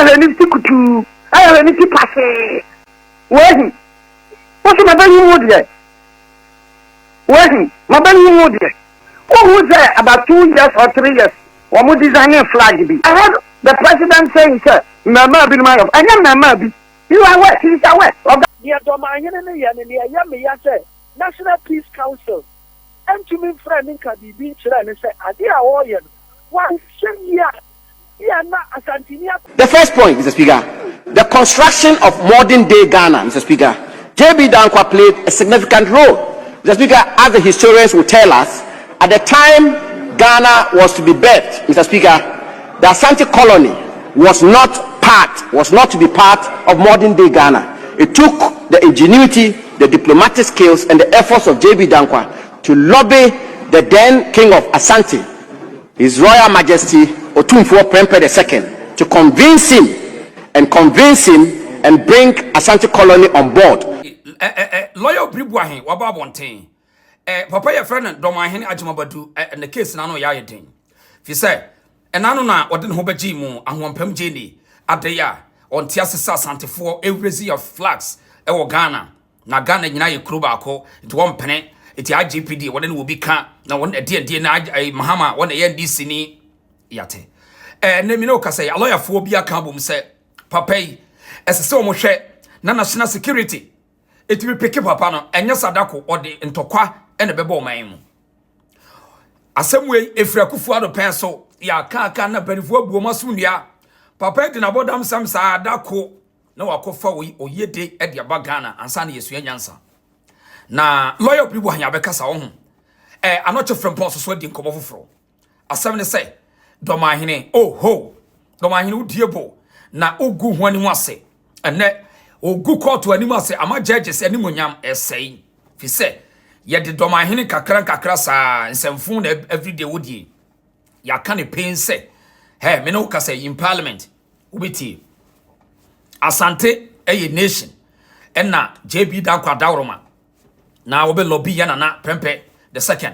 ayɛ ne ti kutu ayɛ ne ti pase wehi wosu mabani mu deɛ wehi mabani mu deɛ who say about 2 years or 3 years wɔn designing flag bi I heard the president saying sir mama bi ma yɔ ɛnyɛ mama bi you are where he is aware the Dormaahene ne yɛ ne yɛ me ya sɛ National Peace Council entumi friend nka bibi kyerɛ ne sɛ ade a wɔyɛ no one year. The first point, Mr. Speaker, the construction of modern day Ghana, Mr. Speaker. J.B. Dankwa played a significant role. Mr. Speaker, as the historians will tell us, at the time Ghana was to be birthed, Mr. Speaker, the Asante colony was not to be part of modern day Ghana. It took the ingenuity, the diplomatic skills, and the efforts of J.B. Dankwa to lobby the then King of Asante, His Royal Majesty Otumfuo Prempeh II, to convince him and bring Asante colony on board. Lawyer Obiri Boahen waba bonten. Papa your friend Dormaahene Ajimabadu and the case na no ya yedin. Fi say enano na ode ne ho baji mu ahompam jeni adeya on tiasesa Asantefo every of flags e wo Ghana. Na Ghana nyina ye kuro baako it won pene it IGPD wode ne wo bi ka na won de na Mahama won ye NDC ni yate ne mi no kasa ya lawyer fo bi aka bom se papa yi esese o mo hwe na national security etimi peke papa no enye sadako ode ntokwa ene bebo man mu asemwe efrakufu ado pen so ya aka na banifu abuo masumdia papa de na bodam sam sa adako na wakofa oyede e de abagana ansa na yesu nyansa na lawyer Obiri Boahen abekasa wo ho anoche frempon so di nkobo foforo asem ne say Dormaahene Dormaahene udiebo na ogu ho ani wase ene ogu court ani wase ama judges ani monyam esei fi se ye de Dormaahene kakra sa nsemfun na everyday wodi ya ka ne pain se he me no ka say in parliament ubiti Asante eye nation ena JB Dankwa Dawroma na wo be lobby ya na Prempeh II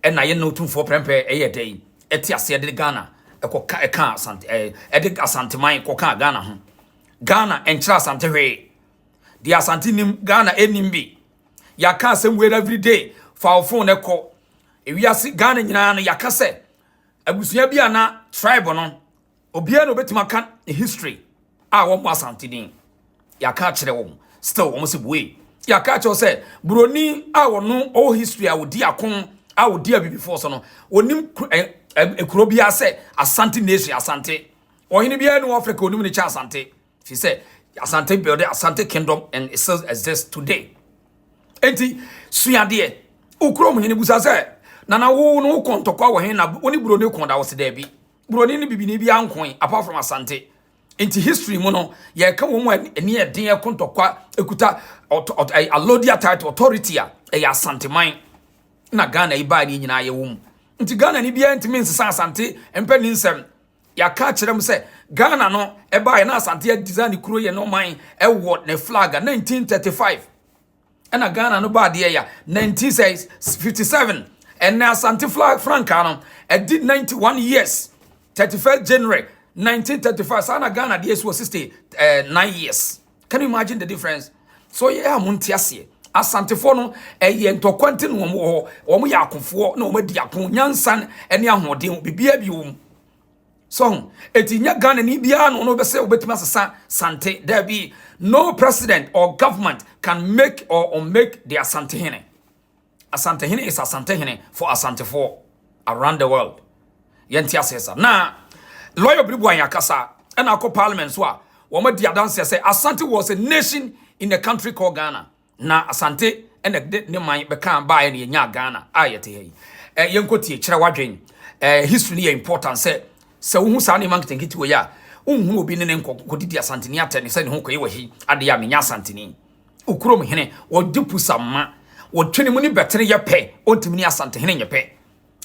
ena ye no Otumfuo Prempeh eye dey eti ase de Ghana eka Asante ede Asante man koka Ghana ho Ghana enchira Asante hwe di Asante nim Ghana enimbi yaka asem we every day for phone ekọ ewiase Ghana nyina no yaka se abusua bia na tribe no obia no betima kan history a wo mo Asante din yaka kire wo still wo se buwe yaka cho se broni a wo no all history a wo di akon a wo di abibi force no onim ekuro bia se Asante nation Asante ohini bia no Africa onim ne cha Asante fi se Asante build Asante kingdom and it still exists today enti suade ukuro mu hini busa se na wo no kontokwa wo hen na oni buro ne konda wo se da bi buro ne bibini bia ankon apart from Asante enti history mu no ye ka wo mu ani eden e kontokwa ekuta alodia title authority a Asante man na Ghana iba ni nyina ye wo mu nti Ghana ni bia ntimi nsesa Asante empani nsem ya ka kirem se Ghana no eba ye na Asante design kuro ye no man e wo ne flag 1935 ena Ghana no ba de ya 1957 and na Asante flag franca no e did 91 years 31st January 1935 sana Ghana de was 69 years. Can you imagine the difference? So yeah muntiase Asantefo no eye ntokwanti no wo ya akofo na wo di akon nyansan ene ahoden bibia bi wo. So etinya Ghana ni bia no be say obetima sesa Sante there be no president or government can make or unmake the Asantehene. Asantehene is Asantehene for Asantefo around the world. Yentiase sa na lawyer Obiri Boahen akasa and akọ parliament so a wo ma di adanse say Asante was a nation in a country called Ghana. Na Asante and the man bekan ba ne nya Ghana ayete yi yenkotie kire wadwen history ni important say wo hu sa ne man ketenkiti wo ya unhu obi ne nkodidi Asante ni atene say ne ho koye wahi ade ya menya Asante ni ukurom hene wo dipu samma wo twene mu ni betere ye pe ontimi ni Asante hene nye pe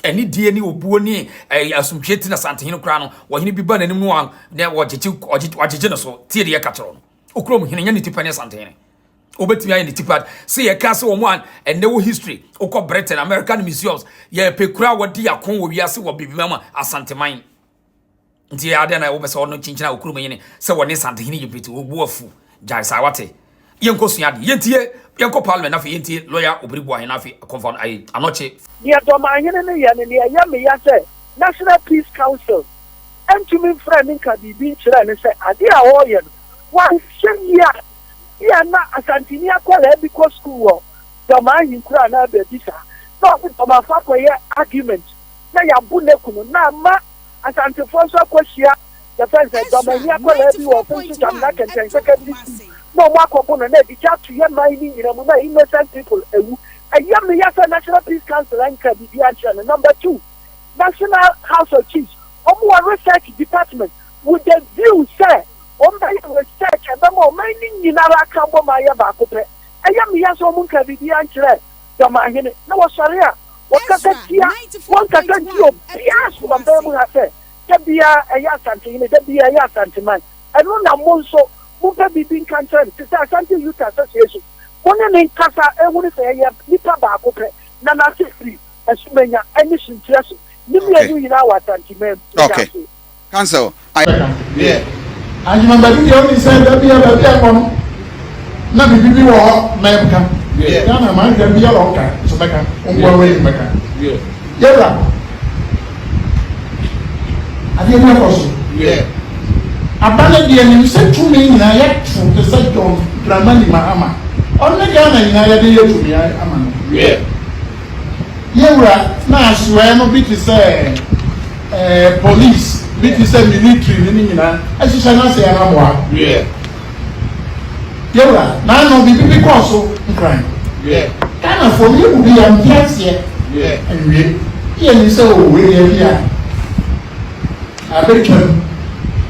eni die ni obuo ni asumhweti na Asante hene kra no wo hene bi ba nanim no an na wo jeje no so tie de ye katro no ukurom hene nya ni tipa ni Asante hene obetimi aye ni tipa say ye ka se wo mo an ene wo history ukọ Britain American museums ye pe kura wo di akon wo wiase wo bibimama Asante man nti ade na wo pese ono chinchina okuru menyene se woni santehini yipiti obu afu jai sawate yenko suade yentie yenko parliament na fe yentie lawyer Obiri Boahen na fe confirm ai anoche near Dormaahene ne ya ne ya me ya say National Peace Council entumi friend nka bibi kire ne say ade a wo ye no wan hwia ya na Asantini akwala bi ko school Dormaahene kura na be bisa no ma fa ko ye argument na ya bu ne kunu na ma Asantes so akohia the friend say Dormaahene akwala bi wo fun to na kenten secondary school no mo akoko no na bi ja to ye man ni nyina mu na innocent people ewu ayam me yasa National Peace Council and Kadibian. Number 2, National House of Chiefs. Research department with the view say research and the more mining in our campo maya bacope. Ayam me yasa Kadibian. Dormaahene. No was sorry. What can one can do? Yes, one them have said. There be a Asante, there be a Asante man. I don't know so Muka be being concerned. It's a Asante Youth Association. One in Casa, I want to say, Nipa Bacope, Nana Free, and Sumenya, and Miss Interest. You know what, Antiman. Okay. Council. Yeah. I remember the only said that we have a diamond. Not the people who are American. Yeah, I'm a man, be a locker. So, Becca, way, Becca. Yeah. I didn't know also. Yeah. Abandon the enemy said to me, I had to say, John, Dramani Mahama. Only Ghana in Aya to me, I am. Yeah. Now, swear no bit to say police, bit to say military, as you shall not say, I'm yeah. Now, no, the people also crime. Yeah. Ghana for you will be a yes, yeah. And we, here so we are here. I bet you.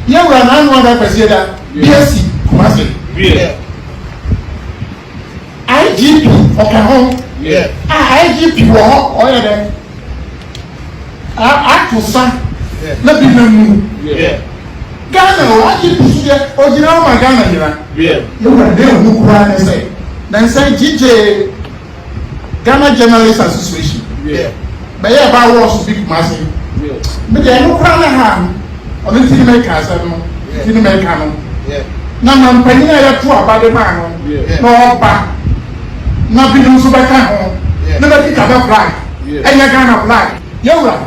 Now, one person that BSc, Kumasi. Yeah. IGP Okahon. Yeah. IGP wo oya dem. Atusa. Na bi namu. Yeah. Ghana IGP so ojina ma Ghana nyina. Yeah. You were there who kura na say. Then say GJ Ghana Journalists Association. Yeah. But yeah ba wo so big massive. Yeah. But they no kura na ha. Oni tin make asa no. Tin make no. Yeah. Na man panyin ya to abade ma no. No ba. Na bi no so beka ho na ba tika ba flag enya Ghana flag yewra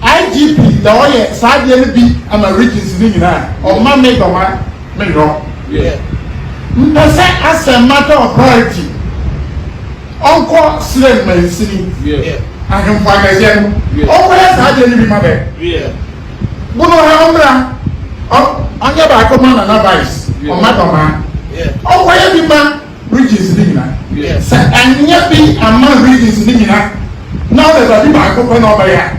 IGP da oye saade ne bi ama regions ni nyina o ma me do ma me ro mpese as a matter of priority onko sire man sini ahemfo agaje no onko ya saade ne bi ma be buno ha omra anya ba ko ma na vice o ma do ma onko ya bi ma regions ni nyina yes and nya bi among regions ni nyina now there's a bit back up no ba ya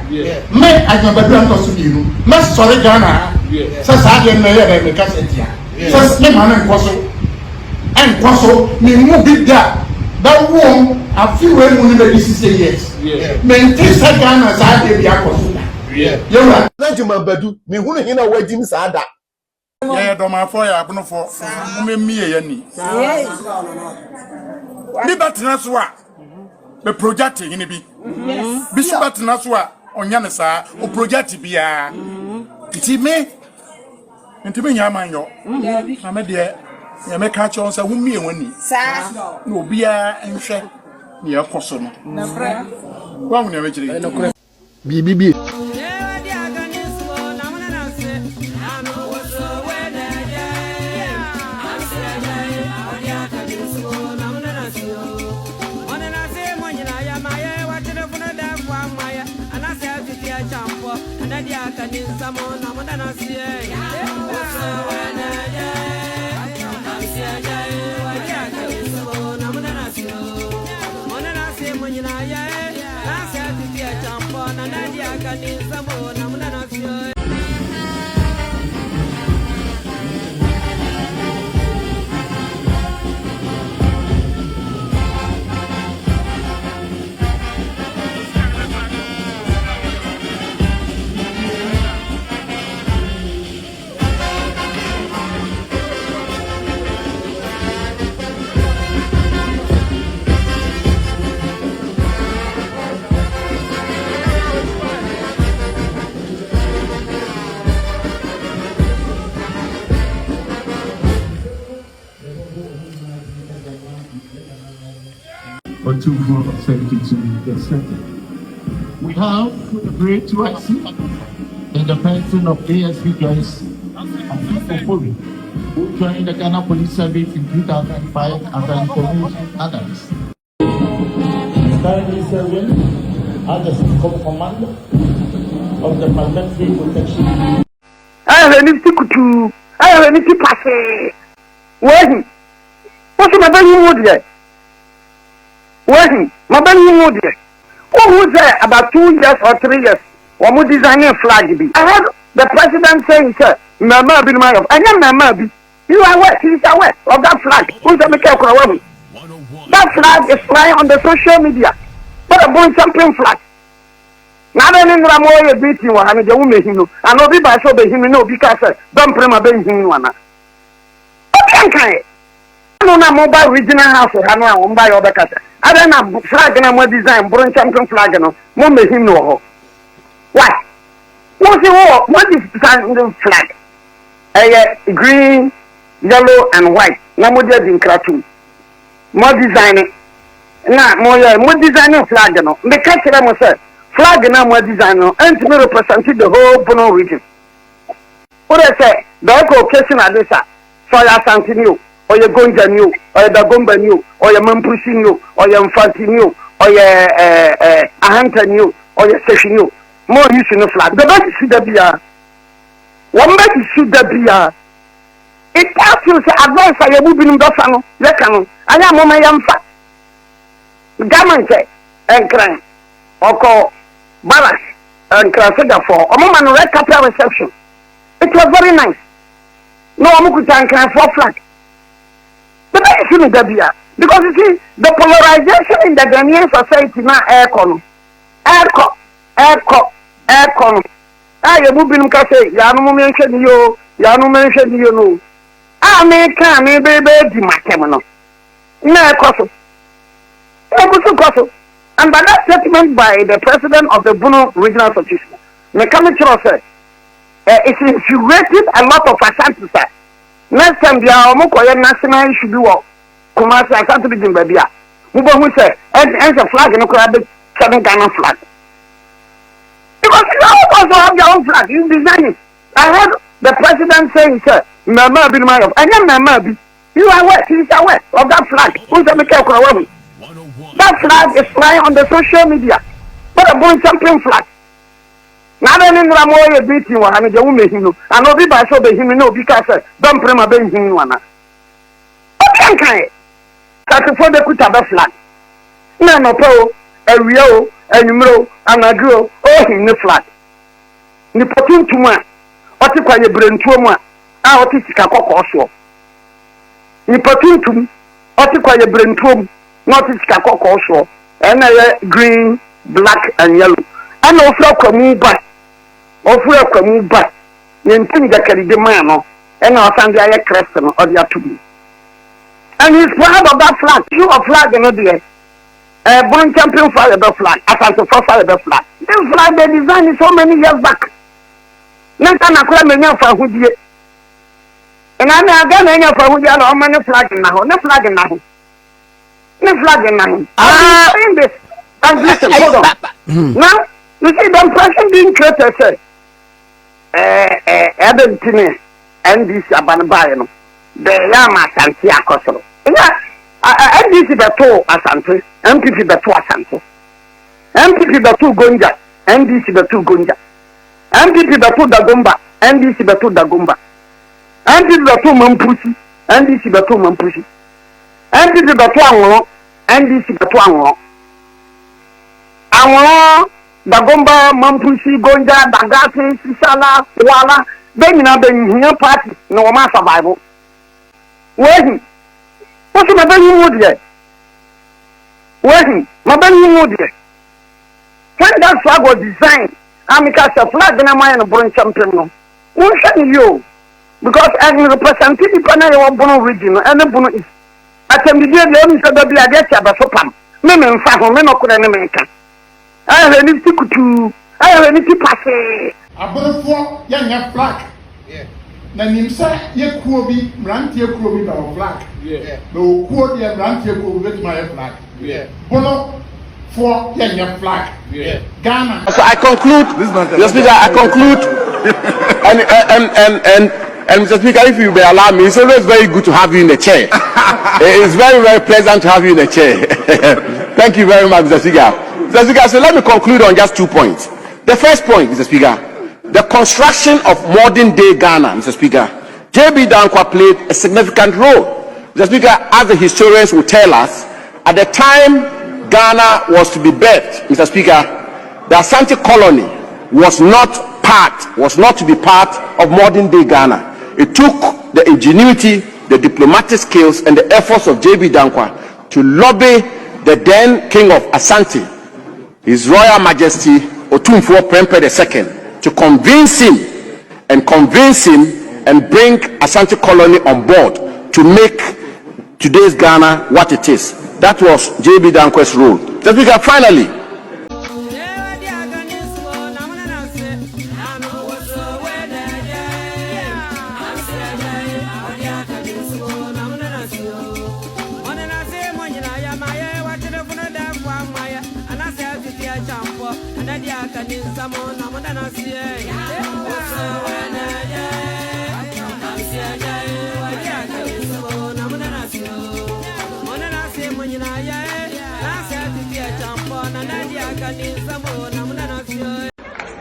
me ajamba bi anto so biru me sorry Ghana so sa de no ya be ka setia so me ma na nkoso me mu bi da wo afi we mu ni be 60 years me nti sa Ghana sa de bi akoso you right na juma badu me hunu hina wajim sa da yeah Dormaahene ya abono fo mo me mie ya ni mi batena so a be project hini bi bi so batena so a onya ne saa o project bia nti me nya man yo na me de ya me ka cho so hu mie wani saa na obia nhwe ne yakoso no na fra wa hu ne me kire bi or 2472 the second. We have the great 2IC in the person of ASP Joyce and Obiri, who joined the Ghana Police Service in 2005 as an information analyst. Currently serving as the scope commander of the Parliamentary Protection. I have any ticket. I have any ticket. Where? What's my baby mood yet? Where? My baby mood yet? Who was there about 2 years or 3 years? One more designing flag. I heard the president saying, sir, Mama be my of. I am Mama be. You are aware, he is aware of that flag. Who's the maker of that flag is flying on the social media. But a born champion flag. Now then in Ramoy beating one and the woman him. And no be by so be him no because don't prema be him one. Okay. No mobile regional house or Hano by other cat. I don't have flag and more design, born champion flag and no make him no. Why? What's the war? What is the flag? Green, yellow, and white. No more in cartoon. More designing. Now, more designing flag. No, the catch them say flag now more designer and to represent the whole Bono region. What I say, the occasion at this for your Asantes or your Gonja new, or your Dagomba new, or your Mampusi new, or your Mfanti new, or your Asantes new, or your Seshi new. More use in the flag. The best should be one best should be it tells you to advance for your moving in Buffalo, Lekano. I am on my young fat. Government and crime or call Balas and Crasada for a moment red capital reception. It was very nice. No Mukutan can for flag. The best shouldn't be because you see the polarization in the Ghanaian society now aircon. I am moving Cafe, Yanu mentioned you, Yanu mentioned you know. I may come, maybe my camera. No, Cosso. And by that statement by the president of the Bono Regional Association, Mechanical said, it's infuriated a lot of Asantes. Next time, the Amokoya national issue do Kumasi Asantes in Babia. Who said, and the flag in the crowd, 7 Ghana flag. Because you also have your own flag, you design it. I heard the president saying, sir, Mama be my of. I am Mama be. You are aware, he is aware of that flag. Who's the maker of that flag is flying on the social media. But a born champion flag. Now then in Ramoy beating one and the woman him. And no be by so be him no because don't prema be him one. Okay. That's for the Kutaba flag. No po, a Rio, a Numero, and a girl, oh in the flag. Nipotin to one. What if I bring to one? What is Kako also? Nipotin, what if I bring to one? Not is Kako also. And green, black, and yellow. And also come back. Offer a come back. Nintin the Caridemano, and our Sunday Crescent or the Atubi. And he's proud of that flag. You a flag and no born champion fire the flag, Asantes for fire the flag. This flag they designed so many years back. Next time I call me for who did. And I'm again for who did how many flag in now, no flag in now. No flag in now. I'm saying this. And listen, hold on. Now, you see the impression being created said, Edentine, and this Abanbayano, the Yama Santia Cosoro. Yeah. NDC beto Asantes, MPP beto Asantes, MPP beto Gonja, NDC beto Gonja, MPP beto Dagomba, NDC beto Dagomba, MPP beto Mampusi, NDC beto Mampusi, MPP beto Anglo, NDC beto Anglo, Anglo, Dagomba, Mampusi, Gonja, Dagati, Sisala, Wala, Benina Ben party, no mass survival. Where what's my baby mood yet? Where my baby mood yet? When that flag was designed, I make a flag in a mine and born champion. What's you? Because I represent the panel of Bono region and the Bono is. I can be the only said that I get a sopam. Men and Faho, men of America. I have any ticket to, I have any pass. I bought for young flag. Na nimsa ye kuo bi mrantie kuo bi na o flag no kuo de mrantie kuo bi betima ye flag Bono for your flag. Ghana. So I conclude, Mr. Speaker, I conclude, and Mr. Speaker, if you may allow me, it's always very good to have you in the chair. It's very, very pleasant to have you in the chair. Thank you very much, Mr. Speaker. Mr. Speaker, so let me conclude on just 2 points. The first point, Mr. Speaker, the construction of modern day Ghana, Mr. Speaker, J.B. Dankwa played a significant role. Mr. Speaker, as the historians will tell us, at the time Ghana was to be birthed, Mr. Speaker, the Asante colony was not to be part of modern day Ghana. It took the ingenuity, the diplomatic skills, and the efforts of J.B. Dankwa to lobby the then king of Asante, His Royal Majesty Otumfuo Prempeh II, to convince him and bring Asante colony on board to make today's Ghana what it is. That was J.B. Dankwa's role. So, Speaker, finally,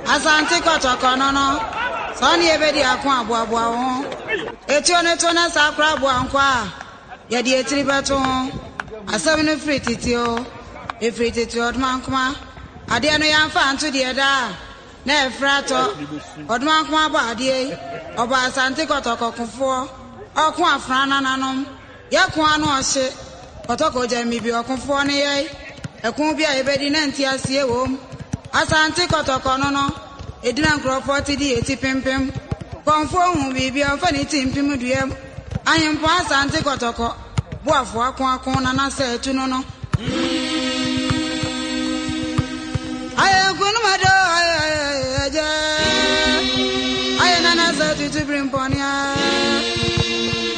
Asante kotoko no so ni ebedi akwa aboabo ho etio ne to na sakra aboankwa ye de etiri beto asem ne frititio odmankoma ade no yamfa anto de da na efrato odmankoma ba ade oba asante kotoko kofo okun afrana nanom ye kun anu ohye kotoko jami bi okunfo ne ye ekun bia ebedi na ntiasie wom Asante kotoko no edina nkrofo di eti pimpim konfo hu bibi anfa ni timpim duem ayempo asante kotoko boafo akon na sa etu no ayekunu mado aye nana sa tu brimponia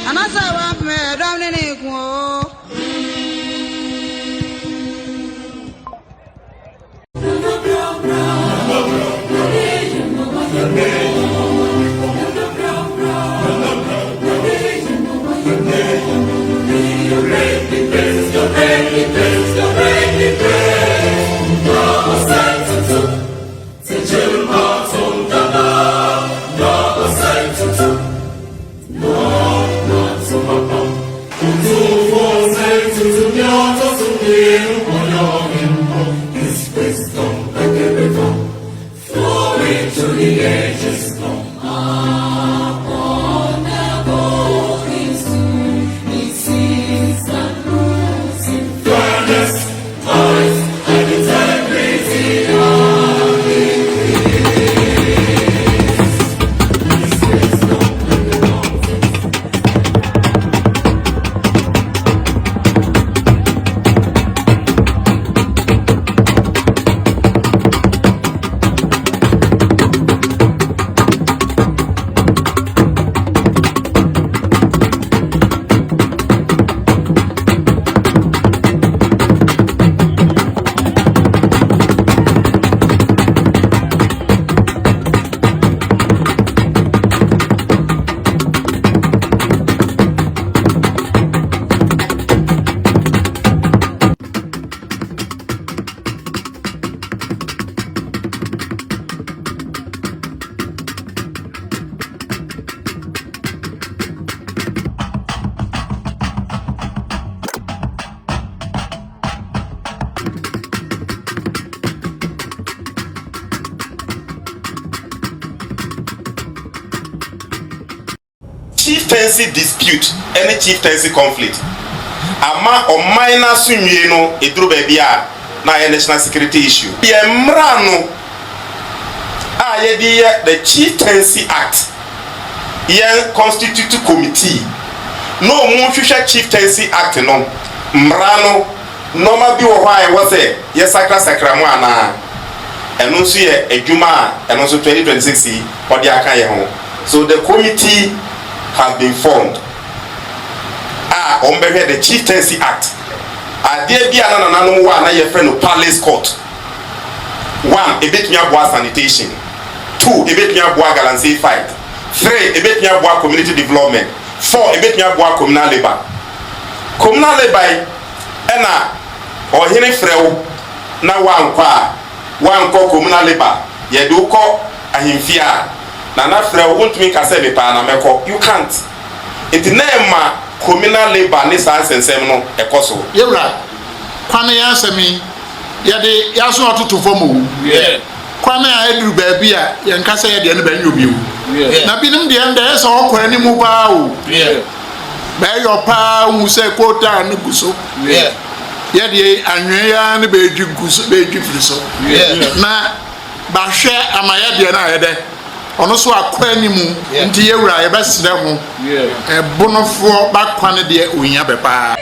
anasa wa me dom ni ku chieftaincy dispute any chieftaincy conflict ama o minor sunwie no eduru ba bia na national security issue ye mra no a ye di the chieftaincy act ye constitute committee no mu hwehwe chieftaincy act no mra no normal bi wo hwa e wo se ye sakra mu ana eno nso ye adwuma eno nso 2026 odi aka ye ho. So the committee has been formed on the Chieftaincy Act Adeɛ bi a na nananom wɔ a na yɛfrɛ no palace court. 1 ebetumi aboa sanitation. 2 ebetumi aboa galamsey fight. 3 ebetumi aboa community development. 4 ebetumi aboa communal labour. Communal labour ɛna ɔhene frɛ wo na wankɔ communal labour yɛde wokɔ ahemfie a na frɛ wo wontumi ka sɛ mepaa na mɛkɔ. You can't. Enti na ɛma communal labour ne saa nsɛnsɛm no ɛkɔ so. Yɛwura kwane yɛ asɛmi yɛde yɛaso ɔtoto fam o. Kwane a ɛduru baabi a yɛnka sɛ yɛdeɛ no bɛnyɛ obi o. Na binom deɛ ndɛ ɛsɛ ɔkɔ anim paa o. Bɛyɛ paa hu sɛ kota ne gu so. Yɛde anwea ya ne bɛdwi gu so bɛdwi firi so. Na bahwɛ ama yɛdeɛ na yɛdɛ ɔno so akɔ anim nti yɛwura yɛbɛsrɛ ho ɛbonofoɔ bakwane deɛ ohia bɛpaa.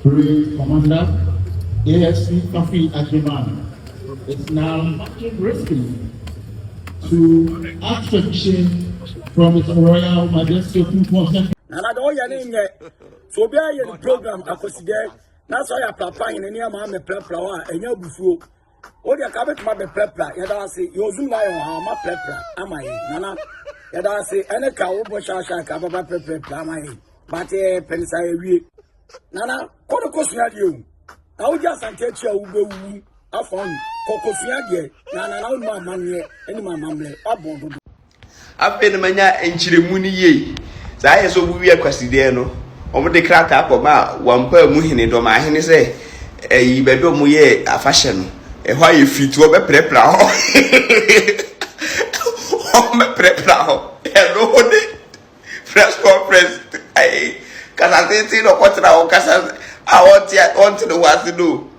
Brigade Commander AFC Kafi Ajiman is now risking to abstraction from His Royal Majesty. Nana do ya ne so bia ye the program akoside na so ya papa yin ne ma me prepra wa enya bufuo o de ka bet ma be prepra ya da se yo zum la yo ha ma prepra ama yi nana ya da se ene ka wo bo sha sha ka baba prepra ama yi but pensa ewie nana kono kosua de o ka wo ja sante chia wo be wu afon kokosua de nana na wo ma manne eni ma mamle abon do ape ne manya enchiremu ni ye za ye so buwi akwaside no omo de krata akoma wampa mu hene Dormaahene se eyi bedo mu ye afahye no ho aye fitu obe prepra ho o me prepra ho e no de press conference ai kasa tete no kotra o kasa awon no wasi do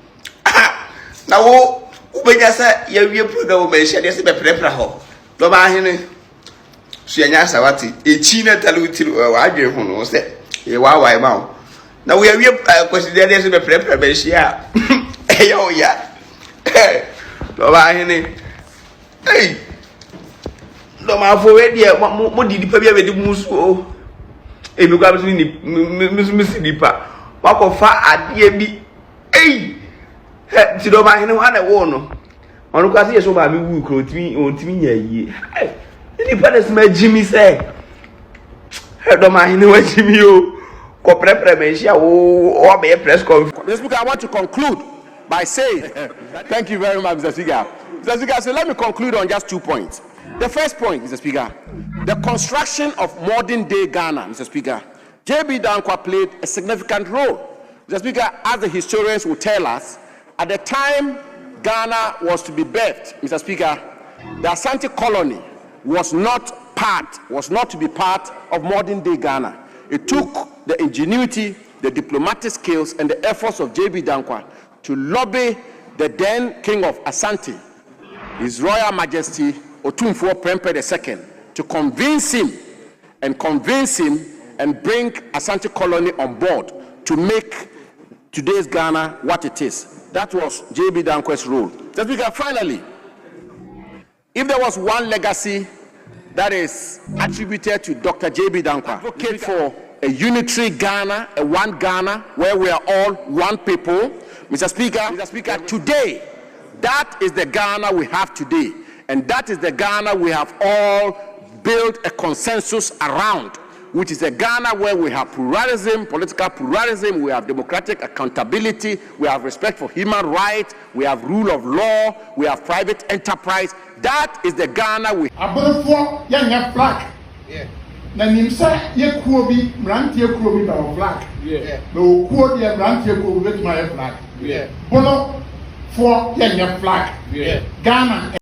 na wo ubenya sa ya wie program me hye de se be prepra ho Dormaahene suanya sawati echi na taluti wadwe ho no se e wa ma na we awie kwaside de se be prepare be hia e ya o ya Dormaahene ei Dormaafo we de mo didi pa bia be di musu o e mi kwa misi dipa wakofa ade bi ei ti Dormaahene wa na wo no onu kwa se yeso ba mi wu kro ontimi nya yie ni pa ma Jimmy say Dormaahene wa Jimmy o ko prepare me hia o be press conference. Mr. Speaker, I want to conclude by saying thank you very much, Mr. Speaker. Mr. Speaker, so let me conclude on just 2 points. The first point, Mr. Speaker, the construction of modern day Ghana, Mr. Speaker, J.B. Dankwa played a significant role. Mr. Speaker, as the historians will tell us, at the time Ghana was to be birthed, Mr. Speaker, the Asante colony was not to be part of modern day Ghana. It took the ingenuity, the diplomatic skills, and the efforts of J.B. Dankwa to lobby the then king of Asante, His Royal Majesty Otumfuo Prempeh II, to convince him and bring Asante colony on board to make today's Ghana what it is. That was J.B. Dankwa's role. Just because finally, if there was one legacy that is attributed to Dr. J.B. Dankwa, advocate for a unitary Ghana, a one Ghana, where we are all one people. Mr. Speaker, today, that is the Ghana we have today. And that is the Ghana we have all built a consensus around which is a Ghana where we have pluralism, political pluralism, we have democratic accountability, we have respect for human rights, we have rule of law, we have private enterprise. That is the Ghana we have. Abonfo yanya flag. Na nimsa ye kuo bi mrantie kuo bi ba flag. No kuo de mrantie kuo bi betuma ye flag. Bono for yanya flag. Ghana